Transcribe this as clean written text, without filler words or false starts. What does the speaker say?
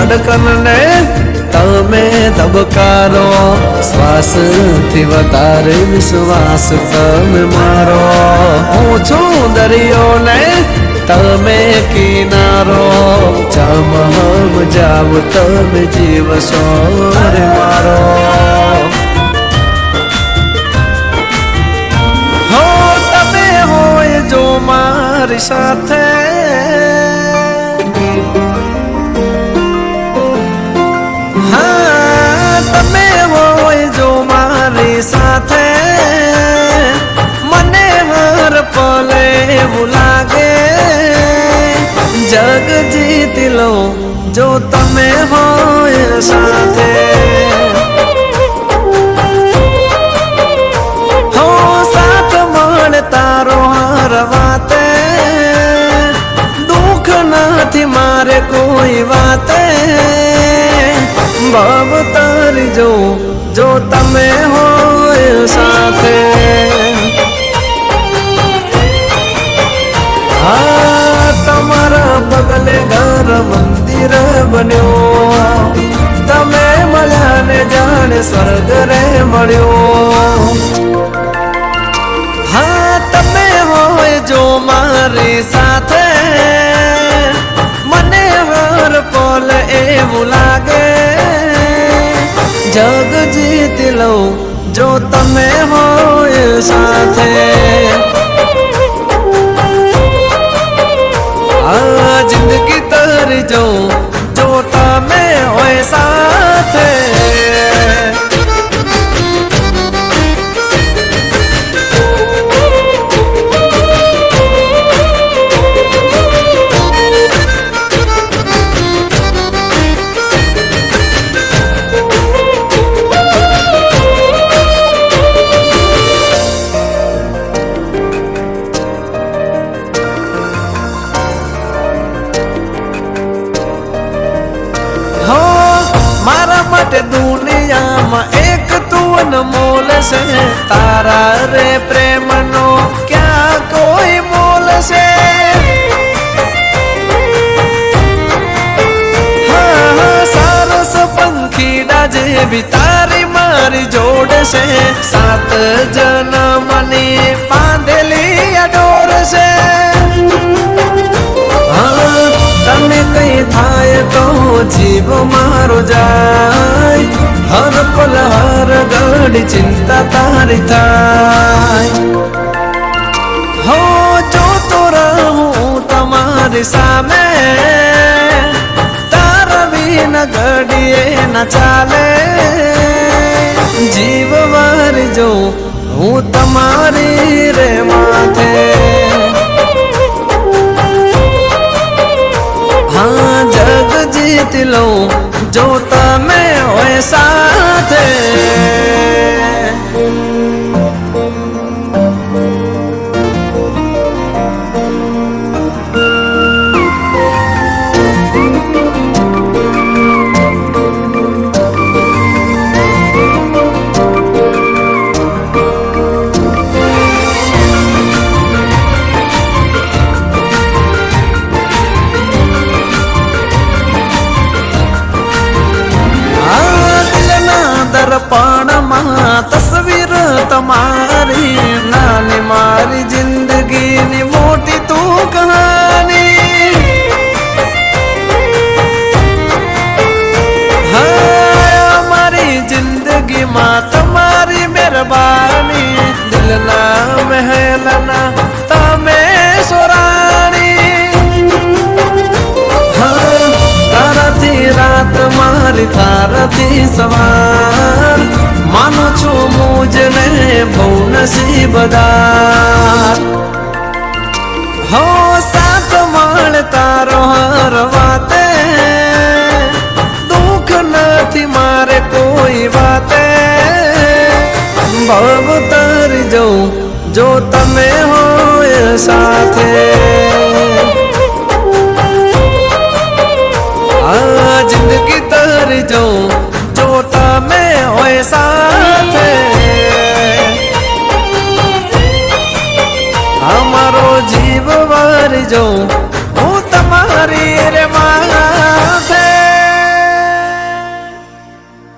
ધડકન ને તમે ધબકારો, શ્વાસથી વધારે વિશ્વાસ તમે મારો. હું છું દરિયો ને તમે કિનારો, જામ જાવ તમે જીવશો રે મારો. હો તમે હોય જો મારી સાથે, તમે હોય જો મારી સાથે, મને હર પલે એવું લાગે જગ જીતી લો જો તમે હોય સાથે. હો સાથ મળે તારો હર વાતે, દુઃખ નથી મારે કોઈ વાતે. ભાવ તારી જો તમે હોય સાથે. હા તમારા પગલે ઘર મંદિર બન્યો, તમે મળ્યા ને જાણે સ્વર્ગ રે મળ્યો. હા તમે હોય જો મારી સાથે, મને હર પલ એવું લાગે જગ જીતી લઉં જો તમે હોય સાથે. આ જિંદગી તરી જો તમે હોય સાથે. દુનિયામાં એક તું અનમોલ છે, તારા રે પ્રેમનો ક્યાં કોઈ મોલ છે. હા સારસ પંખીડા જેવી તારી મારી જોડ છે, સાત જન્મની બાંધેલી અડોર છે. તને કઈ થાય તો જીવ મારો જાય, હર પલ હર ઘડી ચિંતા તારી થાય. હો જોતો રહું તમારી સામે, તારા વિના ઘડીએ ન ચાલે. જીવ વારી જો હું તમારી રે માથે. हाँ जग जीत लो जो तमे होए साथे. દર્પણમાં તસવીર તમારી, નાની મારી જિંદગીની મોટી તું કહાની. હા મારી જિંદગીમાં તમારી મહેરબાની, દિલના મહેલના તમે સોરાણી. હા તારાથી રાત મારી તારાથી સવાર, માનો છું મુજને બહુ નસીબદાર. હો સાથ મળે તારો હર વાતે, દુઃખ નથી મારે કોઈ વાતે. ભાવ તારી જો તમે હોય સાથે. આ જિંદગી તારી જો તમે હોય સાથે. અમારો જીવ વારી જો હું તમારી રે માથે.